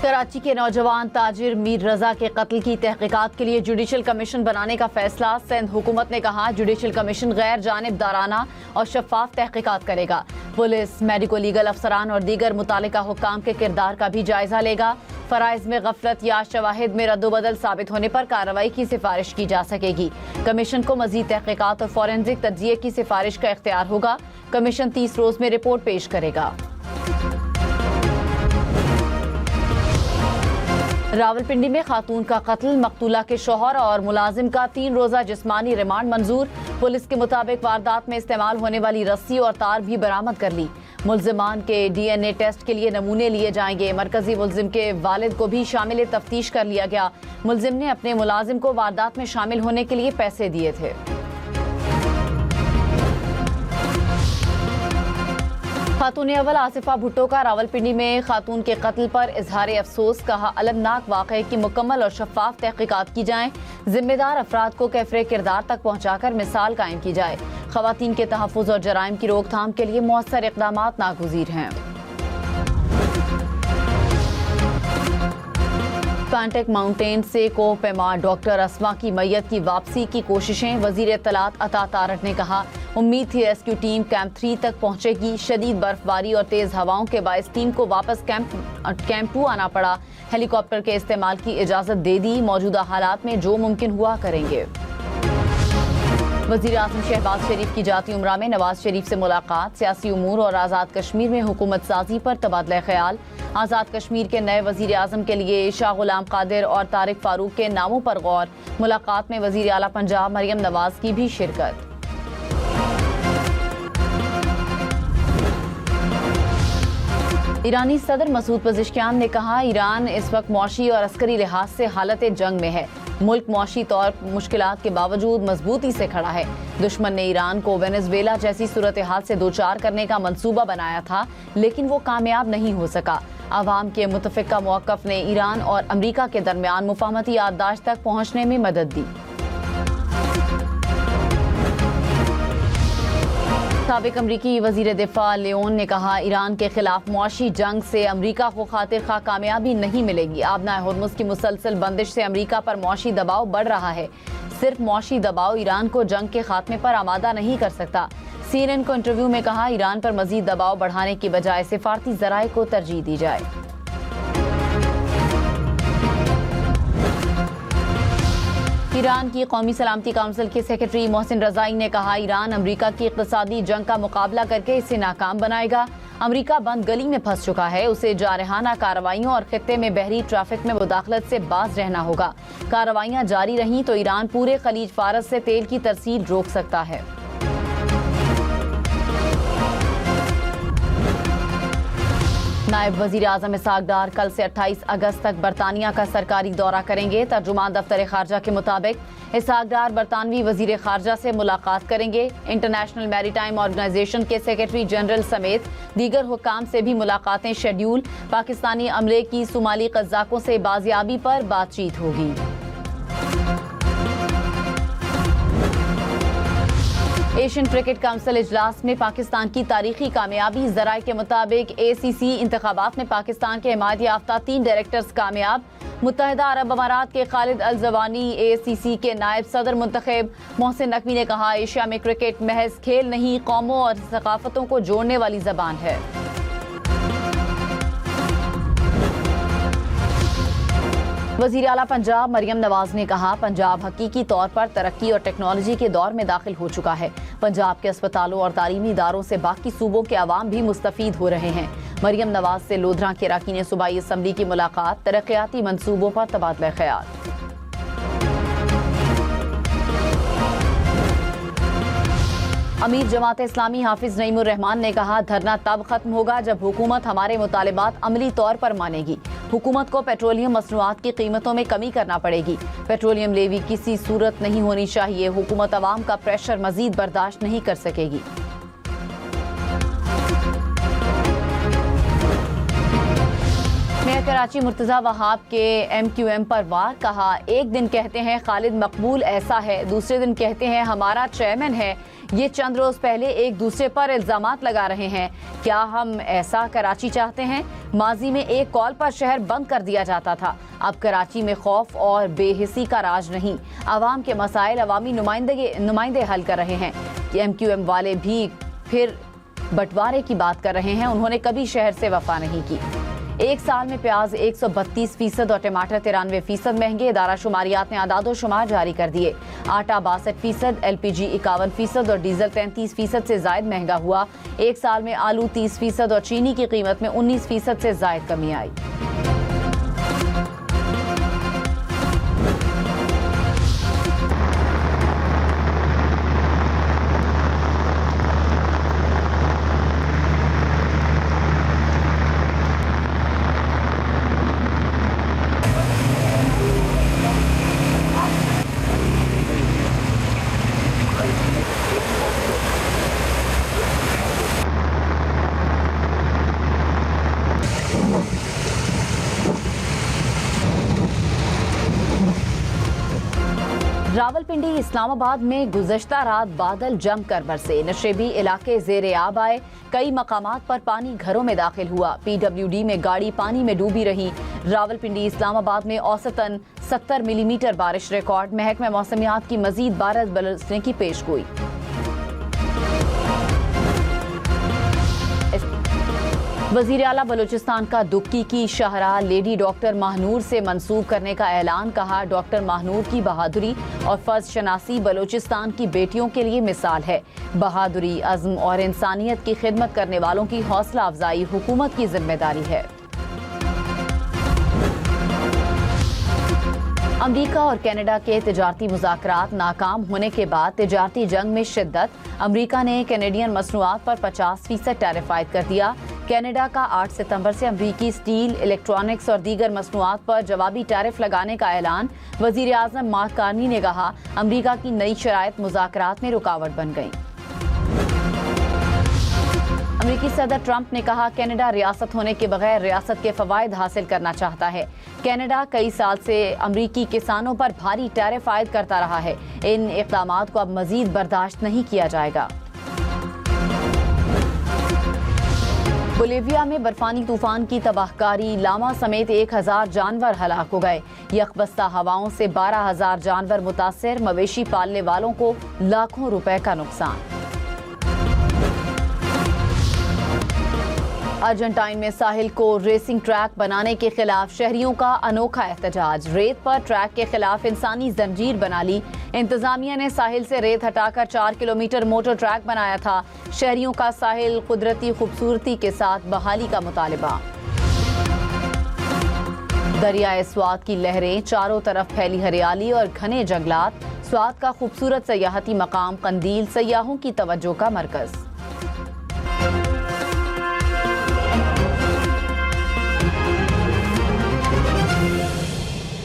کراچی کے نوجوان تاجر میر رضا کے قتل کی تحقیقات کے لیے جوڈیشل کمیشن بنانے کا فیصلہ۔ سندھ حکومت نے کہا جوڈیشل کمیشن غیر جانبدارانہ اور شفاف تحقیقات کرے گا۔ پولیس، میڈیکو لیگل افسران اور دیگر متعلقہ حکام کے کردار کا بھی جائزہ لے گا۔ فرائض میں غفلت یا شواہد میں رد و بدل ثابت ہونے پر کارروائی کی سفارش کی جا سکے گی۔ کمیشن کو مزید تحقیقات اور فورینزک تجزیے کی سفارش کا اختیار ہوگا۔ کمیشن 30 روز میں رپورٹ پیش کرے گا۔ راولپنڈی میں خاتون کا قتل، مقتولہ کے شوہر اور ملازم کا 3 روزہ جسمانی ریمانڈ منظور۔ پولیس کے مطابق واردات میں استعمال ہونے والی رسی اور تار بھی برآمد کر لی۔ ملزمان کے DNA ٹیسٹ کے لیے نمونے لیے جائیں گے۔ مرکزی ملزم کے والد کو بھی شامل تفتیش کر لیا گیا۔ ملزم نے اپنے ملازم کو واردات میں شامل ہونے کے لیے پیسے دیے تھے۔ خاتون اول آصفہ بھٹو کا راولپنڈی میں خاتون کے قتل پر اظہار افسوس، کہا المناک واقعے کی مکمل اور شفاف تحقیقات کی جائیں، ذمہ دار افراد کو کیفر کردار تک پہنچا کر مثال قائم کی جائے۔ خواتین کے تحفظ اور جرائم کی روک تھام کے لیے مؤثر اقدامات ناگزیر ہیں۔ پینٹک ماؤنٹین سے کوہ پیما ڈاکٹر اسما کی میت کی واپسی کی کوششیں، وزیر اطلاعات عطا تارٹ نے کہا امید تھی ریسکیو ٹیم کیمپ 3 تک پہنچے گی، شدید برف باری اور تیز ہواؤں کے باعث ٹیم کو واپس کیمپ 2 آنا پڑا، ہیلی کاپٹر کے استعمال کی اجازت دے دی، موجودہ حالات میں جو ممکن ہوا کریں گے۔ وزیر اعظم شہباز شریف کی جاتی عمرہ میں نواز شریف سے ملاقات، سیاسی امور اور آزاد کشمیر میں حکومت سازی پر تبادلہ خیال، آزاد کشمیر کے نئے وزیر اعظم کے لیے شاہ غلام قادر اور طارق فاروق کے ناموں پر غور، ملاقات میں وزیر اعلیٰ پنجاب مریم نواز کی بھی شرکت۔ ایرانی صدر مسعود پزشکیان نے کہا ایران اس وقت معاشی اور عسکری لحاظ سے حالت جنگ میں ہے، ملک معاشی طور مشکلات کے باوجود مضبوطی سے کھڑا ہے۔ دشمن نے ایران کو وینزویلا جیسی صورتحال سے دوچار کرنے کا منصوبہ بنایا تھا لیکن وہ کامیاب نہیں ہو سکا۔ عوام کے متفقہ موقف نے ایران اور امریکہ کے درمیان مفاہمتی یادداشت تک پہنچنے میں مدد دی۔ سابق امریکی وزیر دفاع لیون نے کہا ایران کے خلاف معاشی جنگ سے امریکہ کو خاطر خواہ کامیابی نہیں ملے گی۔ آبنائے ہرمز کی مسلسل بندش سے امریکہ پر معاشی دباؤ بڑھ رہا ہے، صرف معاشی دباؤ ایران کو جنگ کے خاتمے پر آمادہ نہیں کر سکتا۔ CNN کو انٹرویو میں کہا ایران پر مزید دباؤ بڑھانے کی بجائے سفارتی ذرائع کو ترجیح دی جائے۔ ایران کی قومی سلامتی کونسل کے سیکرٹری محسن رضائی نے کہا ایران امریکہ کی اقتصادی جنگ کا مقابلہ کر کے اسے ناکام بنائے گا۔ امریکہ بند گلی میں پھنس چکا ہے، اسے جارحانہ کارروائیوں اور خطے میں بحری ٹریفک میں مداخلت سے باز رہنا ہوگا۔ کارروائیاں جاری رہیں تو ایران پورے خلیج فارس سے تیل کی ترسیل روک سکتا ہے۔ نائب وزیر اعظم اسحاق ڈار کل سے 28 اگست تک برطانیہ کا سرکاری دورہ کریں گے۔ ترجمان دفتر خارجہ کے مطابق اسحاق ڈار برطانوی وزیر خارجہ سے ملاقات کریں گے۔ انٹرنیشنل میری ٹائم آرگنائزیشن کے سیکرٹری جنرل سمیت دیگر حکام سے بھی ملاقاتیں شیڈیول۔ پاکستانی عملے کی صومالی قزاقوں سے بازیابی پر بات چیت ہوگی۔ ایشین کرکٹ کونسل اجلاس میں پاکستان کی تاریخی کامیابی، ذرائع کے مطابق ACC انتخابات میں پاکستان کے حمایت یافتہ 3 ڈائریکٹرز کامیاب۔ متحدہ عرب امارات کے خالد الزوانی ACC کے نائب صدر منتخب۔ محسن نقوی نے کہا ایشیا میں کرکٹ محض کھیل نہیں، قوموں اور ثقافتوں کو جوڑنے والی زبان ہے۔ وزیر اعلیٰ پنجاب مریم نواز نے کہا پنجاب حقیقی طور پر ترقی اور ٹیکنالوجی کے دور میں داخل ہو چکا ہے۔ پنجاب کے اسپتالوں اور تعلیمی اداروں سے باقی صوبوں کے عوام بھی مستفید ہو رہے ہیں۔ مریم نواز سے لودھراں کے اراکین صوبائی اسمبلی کی ملاقات، ترقیاتی منصوبوں پر تبادلہ خیال۔ امیر جماعت اسلامی حافظ نعیم الرحمان نے کہا دھرنا تب ختم ہوگا جب حکومت ہمارے مطالبات عملی طور پر مانے گی۔ حکومت کو پیٹرولیم مصنوعات کی قیمتوں میں کمی کرنا پڑے گی۔ پیٹرولیم لیوی کسی صورت نہیں ہونی چاہیے، حکومت عوام کا پریشر مزید برداشت نہیں کر سکے گی۔ میئر کراچی مرتضی وہاب کے MQM پر وار، کہا ایک دن کہتے ہیں خالد مقبول ایسا ہے، دوسرے دن کہتے ہیں ہمارا چیئرمین ہے، یہ چند روز پہلے ایک دوسرے پر الزامات لگا رہے ہیں۔ کیا ہم ایسا کراچی چاہتے ہیں؟ ماضی میں ایک کال پر شہر بند کر دیا جاتا تھا، اب کراچی میں خوف اور بے حسی کا راج نہیں، عوام کے مسائل عوامی نمائندے حل کر رہے ہیں۔ ایم کیو ایم والے بھی پھر بٹوارے کی بات کر رہے ہیں، انہوں نے کبھی شہر سے وفا نہیں کی۔ ایک سال میں پیاز 132% اور ٹماٹر 93% مہنگے، ادارہ شماریات نے اعداد و شمار جاری کر دیے۔ آٹا 62%، ایل پی جی 51% اور ڈیزل 33% سے زائد مہنگا ہوا۔ ایک سال میں آلو 30% اور چینی کی قیمت میں 19% سے زائد کمی آئی۔ راولپنڈی اسلام آباد میں گزشتہ رات بادل جم کر برسے، نشیبی علاقے زیر آب آئے، کئی مقامات پر پانی گھروں میں داخل ہوا، پی ڈبلیو ڈی میں گاڑی پانی میں ڈوبی رہی۔ راولپنڈی اسلام آباد میں اوسطاً 70 ملی میٹر بارش ریکارڈ، محکمہ موسمیات کی مزید بارش برسنے کی پیش گوئی۔ وزیر اعلیٰ بلوچستان کا دکی کی شاہراہ لیڈی ڈاکٹر ماہنور سے منسوب کرنے کا اعلان، کہا ڈاکٹر ماہنور کی بہادری اور فرض شناسی بلوچستان کی بیٹیوں کے لیے مثال ہے۔ بہادری، عزم اور انسانیت کی خدمت کرنے والوں کی حوصلہ افزائی حکومت کی ذمہ داری ہے۔ امریکہ اور کینیڈا کے تجارتی مذاکرات ناکام ہونے کے بعد تجارتی جنگ میں شدت، امریکہ نے کینیڈین مصنوعات پر 50% ٹیرف عائد کر دیا۔ کینیڈا کا 8 ستمبر سے امریکی سٹیل، الیکٹرانکس اور دیگر مصنوعات پر جوابی ٹیرف لگانے کا اعلان، وزیر اعظم مارک کارنی نے کہا امریکہ کی نئی شرائط مذاکرات میں رکاوٹ بن گئیں۔ امریکی صدر ٹرمپ نے کہا کینیڈا ریاست ہونے کے بغیر ریاست کے فوائد حاصل کرنا چاہتا ہے۔ کینیڈا کئی سال سے امریکی کسانوں پر بھاری ٹیرف عائد کرتا رہا ہے، ان اقدامات کو اب مزید برداشت نہیں کیا جائے گا۔ بولیویا میں برفانی طوفان کی تباہ کاری، لاما سمیت 1000 جانور ہلاک ہو گئے، یکبستہ ہواؤں سے 12000 جانور متاثر، مویشی پالنے والوں کو لاکھوں روپے کا نقصان۔ ارجنٹائن میں ساحل کو ریسنگ ٹریک بنانے کے خلاف شہریوں کا انوکھا احتجاج، ریت پر ٹریک کے خلاف انسانی زنجیر بنا لی، انتظامیہ نے ساحل سے ریت ہٹا کر 4 کلومیٹر موٹر ٹریک بنایا تھا، شہریوں کا ساحل قدرتی خوبصورتی کے ساتھ بحالی کا مطالبہ۔ دریائے سوات کی لہریں، چاروں طرف پھیلی ہریالی اور گھنے جنگلات، سوات کا خوبصورت سیاحتی مقام قندیل سیاحوں کی توجہ کا مرکز۔